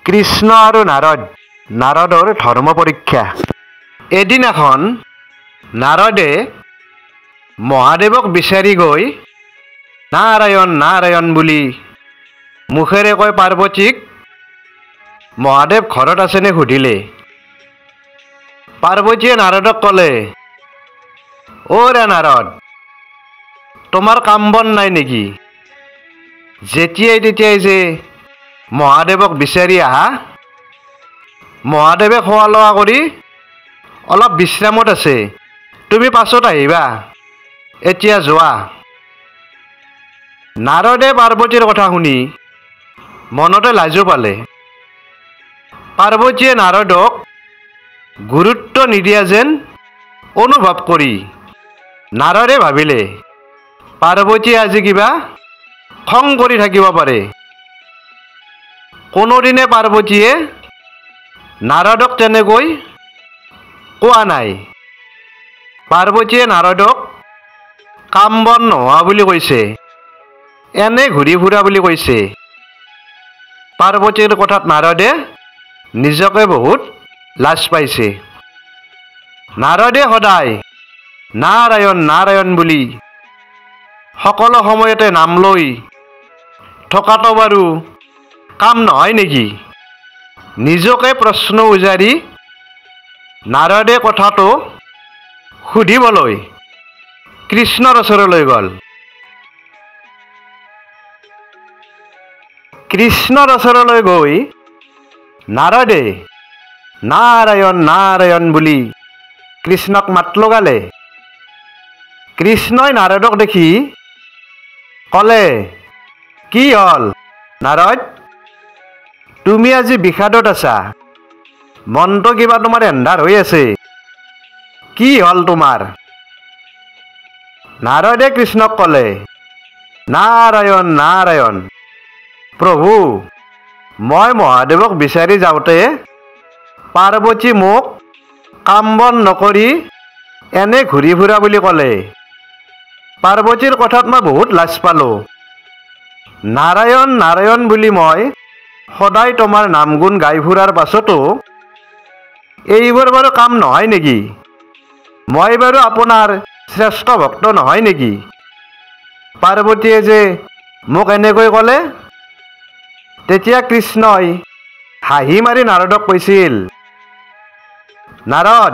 কৃষ্ণ আৰু নাৰদৰ ধৰ্ম পৰীক্ষা। এদিনাখন নাৰদে মহাদেৱক বিচাৰি গৈ নাৰায়ণ নাৰায়ণ বুলি মুখেৰে কৈ পাৰ্বতীক মহাদেৱ ঘৰত আছেনে সুধিলে। পাৰ্বতীয়ে নাৰদক ক'লে, অ'ৰে নাৰদ, তোমাৰ কাম বন নাই নেকি? যেতিয়াই তেতিয়াই যে মহাদেৱক বিচাৰি আহা। মহাদেৱে খোৱা লোৱা কৰি অলপ বিশ্ৰামত আছে, তুমি পাছত আহিবা, এতিয়া যোৱা। নাৰদে পাৰ্বতীৰ কথা শুনি মনতে লাজো পালে। পাৰ্বতীয়ে নাৰদক গুৰুত্ব নিদিয়া যেন অনুভৱ কৰি নাৰদে ভাবিলে পাৰ্বতীয়ে আজি কিবা খং কৰি থাকিব পাৰে। কোনোদিনে পাৰ্বতীয়ে নাৰদক তেনেকৈ কোৱা নাই। পাৰ্বতীয়ে নাৰদক কাম বন নোহোৱা বুলি কৈছে, এনে ঘূৰি ফুৰা বুলি কৈছে। পাৰ্বতীৰ কথাত নাৰদে নিজকে বহুত লাজ পাইছে। নাৰদে সদায় নাৰায়ণ নাৰায়ণ বুলি সকলো সময়তে নাম লৈ থকাটো বাৰু কাম নহয় নেকি? নিজকে প্ৰশ্ন উজাৰি নাৰদে কথাটো সুধিবলৈ কৃষ্ণৰ ওচৰলৈ গ'ল। কৃষ্ণৰ ওচৰলৈ গৈ নাৰদে নাৰায়ণ নাৰায়ণ বুলি কৃষ্ণক মাত লগালে। কৃষ্ণই নাৰদক দেখি ক'লে, কি হ'ল নাৰদ, তুমি আজি বিষাদত আছা, মনটো কিবা তোমাৰ এন্ধাৰ হৈ আছে, কি হ'ল তোমাৰ? নাৰদে কৃষ্ণক ক'লে, নাৰায়ণ নাৰায়ণ, প্ৰভু, মই মহাদেৱক বিচাৰি যাওঁতে পাৰ্বতী মোক কাম বন নকৰি এনে ঘূৰি ফুৰা বুলি ক'লে। পাৰ্বতীৰ কথাত মই বহুত লাজ পালোঁ। নাৰায়ণ নাৰায়ণ বুলি মই সদায় তোমাৰ নাম গুণ গাই ফুৰাৰ পাছতো এইবোৰ বাৰু কাম নহয় নেকি? মই বাৰু আপোনাৰ শ্ৰেষ্ঠ ভক্ত নহয় নেকি? পাৰ্বতীয়ে যে মোক এনেকৈ ক'লে। তেতিয়া কৃষ্ণই হাঁহি মাৰি নাৰদক কৈছিল, নাৰদ,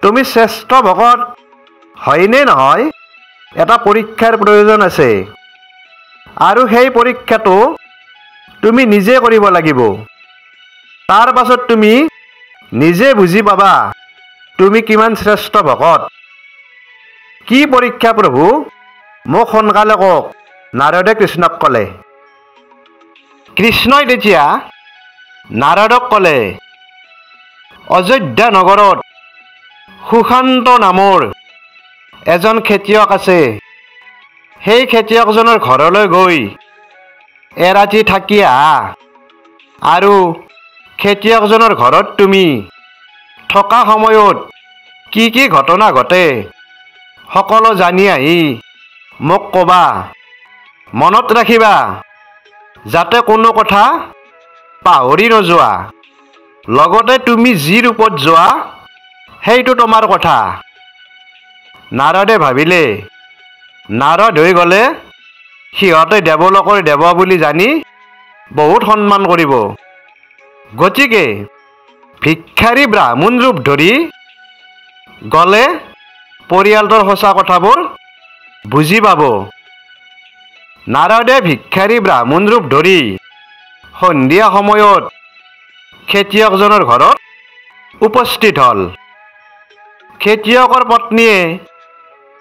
তুমি শ্ৰেষ্ঠ ভকত হয়নে নহয় এটা পৰীক্ষাৰ প্ৰয়োজন আছে, আৰু সেই পৰীক্ষাটো তুমি নিজে কৰিব লাগিব। তাৰ পাছত তুমি নিজে বুজি পাবা তুমি কিমান শ্ৰেষ্ঠ ভকত। কি পৰীক্ষা প্ৰভু, মোক সোনকালে কওক, নাৰদে কৃষ্ণক ক'লে। কৃষ্ণই তেতিয়া নাৰদক ক'লে, অযোধ্যা নগৰত সুশান্ত নামৰ এজন খেতিয়ক আছে। সেই খেতিয়কজনৰ ঘৰলৈ গৈ এৰাতি থাকি আহা, আৰু খেতিয়কজনৰ ঘৰত তুমি থকা সময়ত কি কি ঘটনা ঘটে সকলো জানি আহি মোক ক'বা। মনত ৰাখিবা যাতে কোনো কথা পাহৰি নোযোৱা। লগতে তুমি যি ৰূপত যোৱা সেইটো তোমাৰ কথা। নাৰদে ভাবিলে নাৰদ হৈ গ'লে সিহঁতে দেৱলোকৰ দেৱ বুলি জানি বহুত সন্মান কৰিব, গতিকে ভিক্ষাৰী ব্ৰাহ্মণ ৰূপ ধৰি গ'লে পৰিয়ালটোৰ সঁচা কথাবোৰ বুজি পাব। নাৰদে ভিক্ষাৰী ব্ৰাহ্মণ ৰূপ ধৰি সন্ধিয়া সময়ত খেতিয়কজনৰ ঘৰত উপস্থিত হ'ল। খেতিয়কৰ পত্নীয়ে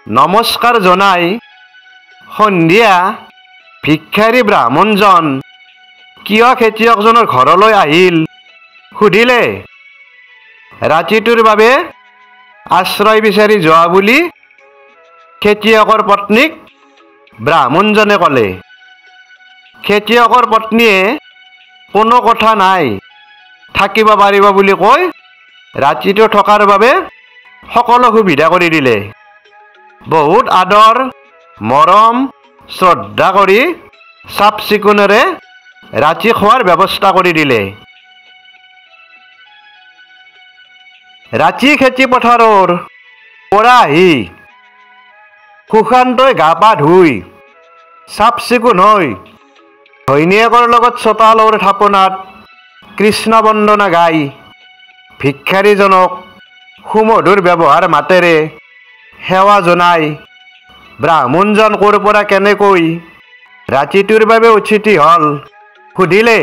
নমস্কাৰ জনাই সন্ধিয়া ভিক্ষাৰী ব্ৰাহ্মণজন কিয় খেতিয়কজনৰ ঘৰলৈ আহিল সুধিলে। ৰাতিটোৰ বাবে আশ্ৰয় বিচাৰি যোৱা বুলি খেতিয়কৰ পত্নীক ব্ৰাহ্মণজনে ক'লে। খেতিয়কৰ পত্নীয়ে কোনো কথা নাই, থাকিব পাৰিব বুলি কৈ ৰাতিটো থকাৰ বাবে সকলো সুবিধা কৰি দিলে। বহুত আদৰ মৰম শ্ৰদ্ধা কৰি চাফ চিকুণেৰে ৰাতি খোৱাৰ ব্যৱস্থা কৰি দিলে। ৰাতি খেতি পথাৰৰ পৰা আহি সুশান্তই গা পা ধুই চাফ চিকুণ হৈ ঘৈণীয়েকৰ লগত চোতালৰ থাপনাত কৃষ্ণ বন্দনা গাই ভিক্ষাৰীজনক সুমধুৰ ব্যৱহাৰ মাতেৰে সেৱা জনাই ব্ৰাহ্মণজন ক'ৰ পৰা কেনেকৈ ৰাতিটোৰ বাবে উচিত হ'ল সুধিলে।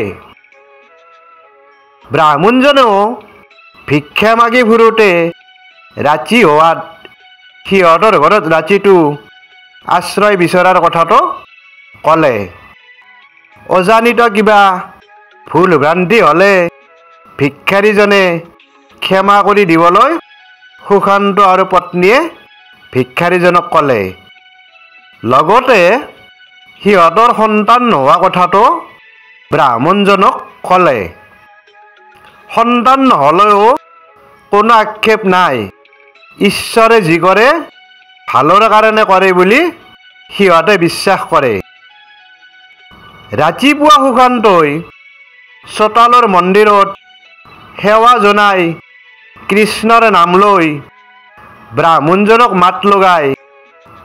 ব্ৰাহ্মণজনেও ভিক্ষা মাগি ফুৰোঁতে ৰাতি হোৱাত সিহঁতৰ ঘৰত ৰাতিটো আশ্ৰয় বিচৰাৰ কথাটো ক'লে। অজানিত কিবা ভুল ভ্ৰান্তি হ'লে ভিক্ষাৰীজনে ক্ষমা কৰি দিবলৈ সুশান্ত আৰু পত্নীয়ে ভিক্ষাৰীজনক ক'লে। লগতে সিহঁতৰ সন্তান নোহোৱা কথাটো ব্ৰাহ্মণজনক ক'লে। সন্তান নহ'লেও কোনো আক্ষেপ নাই, ঈশ্বৰে যি কৰে ভালৰ কাৰণে কৰে বুলি সিহঁতে বিশ্বাস কৰে। ৰাতিপুৱা সুশান্তই চোতালৰ মন্দিৰত সেৱা জনাই কৃষ্ণৰ নাম লৈ ব্ৰাহ্মণজনক মাত লগাই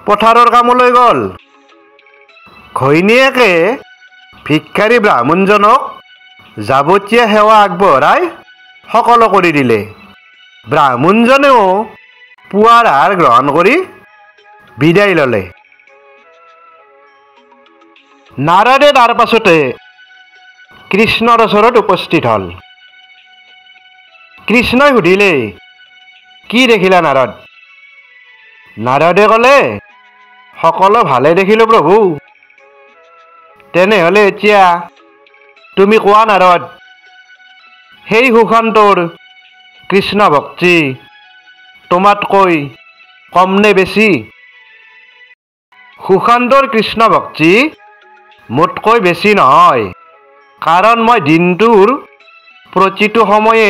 পথাৰৰ কামলৈ গ'ল। ঘৈণীয়েকে ভিক্ষাৰী ব্ৰাহ্মণজনক যাৱতীয় সেৱা আগবঢ়াই সকলো কৰি দিলে। ব্ৰাহ্মণজনেও পুৱাৰ আহাৰ গ্ৰহণ কৰি বিদায় ল'লে। নাৰদে তাৰ পাছতে কৃষ্ণৰ ওচৰত উপস্থিত হ'ল। কৃষ্ণই সুধিলে, কি দেখিলা নাৰদ? নাৰদে ক'লে, সকলো ভালে দেখিলোঁ প্ৰভু। তেনেহ'লে এতিয়া তুমি কোৱা নাৰদ, সেই সুশান্তৰ কৃষ্ণ ভক্তি তোমাতকৈ কম নে বেছি? সুশান্তৰ কৃষ্ণ ভক্তি মোতকৈ বেছি নহয়, কাৰণ মই দিনটোৰ প্ৰতিটো সময়ে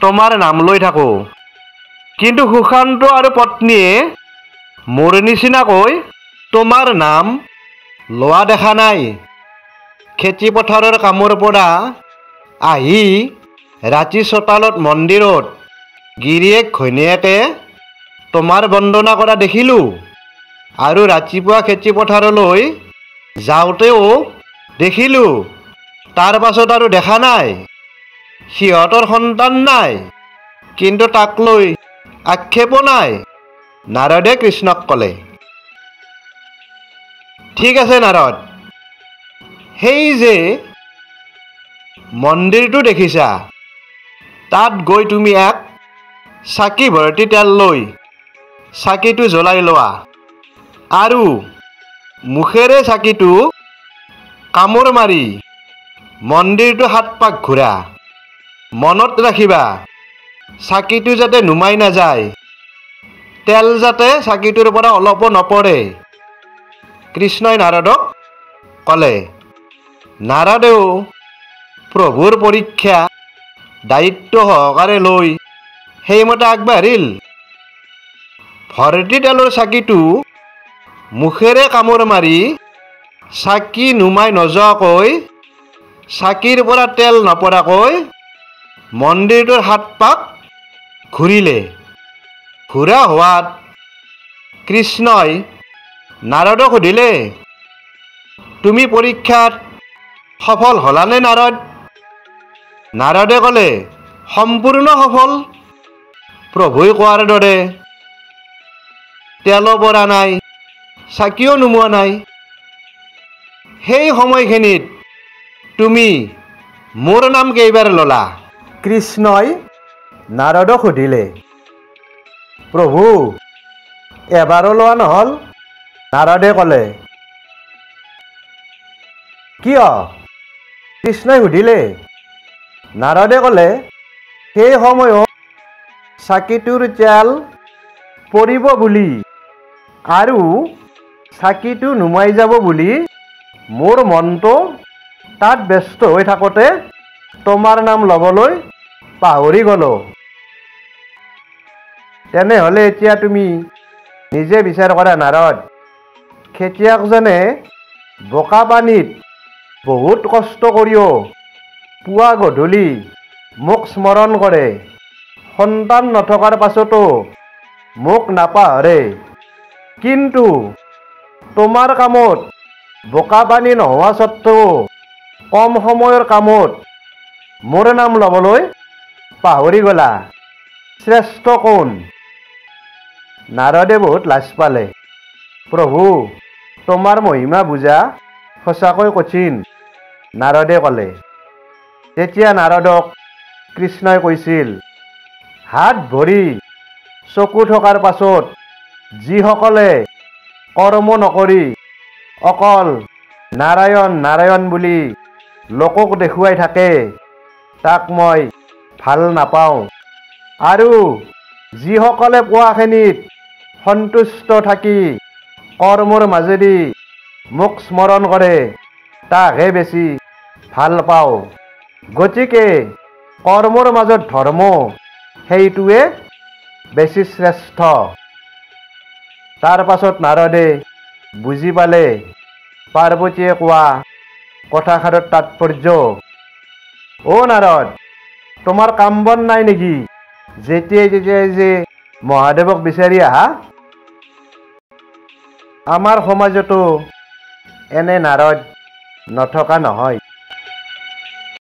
তোমাৰ নাম লৈ থাকোঁ। কিন্তু সুশান্ত আৰু পত্নীয়ে মোৰ নিচিনাকৈ তোমাৰ নাম লোৱা দেখা নাই। খেতি পথাৰৰ কামৰ পৰা আহি ৰাতি চোতালত মন্দিৰত গিৰিয়েক ঘৈণীয়েকে তোমাৰ বন্দনা কৰা দেখিলোঁ, আৰু ৰাতিপুৱা খেতি পথাৰলৈ যাওঁতেও দেখিলোঁ। তাৰ পাছত আৰু দেখা নাই। সিহঁতৰ সন্তান নাই, কিন্তু তাক লৈ আক্ষেপো নাই, নাৰদে কৃষ্ণক ক'লে। ঠিক আছে নাৰদ, সেই যে মন্দিৰটো দেখিছা, তাত গৈ তুমি এক চাকি ভৰ্তি তেল লৈ চাকিটো জ্বলাই লোৱা, আৰু মুখেৰে চাকিটো কামোৰ মাৰি মন্দিৰটো 7 পাক ঘূৰা। মনত ৰাখিবা, চাকিটো যাতে নুমাই নাযায়, তেল যাতে চাকিটোৰ পৰা অলপো নপৰে। কৃষ্ণই নাৰদক ক'লে। নাৰদেও প্ৰভুৰ পৰীক্ষা দায়িত্ব সহকাৰে লৈ সেইমতে আগবাঢ়িল। ভৰ্তি তেলৰ চাকিটো মুখেৰে কামোৰ মাৰি চাকি নুমাই নোযোৱাকৈ, চাকিৰ পৰা তেল নপৰাকৈ মন্দিৰটোৰ 7 পাক ঘূৰিলে। ঘূৰা হোৱাত কৃষ্ণই নাৰদক সুধিলে, তুমি পৰীক্ষাত সফল হ'লানে নাৰদ? নাৰদে ক'লে, সম্পূৰ্ণ সফল। প্ৰভুই কোৱাৰ দৰে তেলো পৰা নাই, চাকিও নুমোৱা নাই। সেই সময়খিনিত তুমি মোৰ নাম কেইবাৰ ল'লা? কৃষ্ণই নাৰদক সুধিলে। প্ৰভু, এবাৰো লোৱা নহ'ল, নাৰদে ক'লে। কিয়? কৃষ্ণই সুধিলে। নাৰদে ক'লে, সেই সময়ত চাকিটোৰ তেল পৰিব বুলি আৰু চাকিটো নুমাই যাব বুলি মোৰ মনটো তাত ব্যস্ত হৈ থাকোঁতে তোমাৰ নাম ল'বলৈ পাহৰি গ'লোঁ। তেনেহ'লে এতিয়া তুমি নিজে বিচাৰ কৰা নাৰদ। খেতিয়কজনে বোকা পানীত বহুত কষ্ট কৰিও পুৱা গধূলি মোক স্মৰণ কৰে, সন্তান নথকাৰ পাছতো মোক নাপাহৰে, কিন্তু তোমাৰ কামত বোকা পানী নোহোৱা স্বত্বেও কম সময়ৰ কামত মোৰ নাম ল'বলৈ পাহৰি গলা। শ্ৰেষ্ঠ কোন? নাৰদে বহুত লাজ পালে। প্ৰভু, তোমাৰ মহিমা বুজা সঁচাকৈ কঠিন, নাৰদে ক'লে। তেতিয়া নাৰদক কৃষ্ণই কৈছিল, হাত ভৰি চকু থকাৰ পাছত যিসকলে কৰ্ম নকৰি অকল নাৰায়ণ নাৰায়ণ বুলি লোকক দেখুৱাই থাকে, তাক মই ভাল নাপাওঁ। আৰু যিসকলে পোৱাখিনিত সন্তুষ্ট থাকি কৰ্মৰ মাজেদি মোক স্মৰণ কৰে, তাকহে বেছি ভাল পাওঁ। গতিকে কৰ্মৰ মাজত ধৰ্ম, সেইটোৱে বেছি শ্ৰেষ্ঠ। তাৰ পাছত নাৰদে বুজি পালে পাৰ্বতীয়ে কোৱা কথাষাৰৰ তাৎপৰ্য। অ' নাৰদ, তোমাৰ কাম বন নাই নেকি? যেতিয়াই তেতিয়াই যে মহাদেৱক বিচাৰি আহা। আমাৰ সমাজতো এনে নাৰদ নথকা নহয়।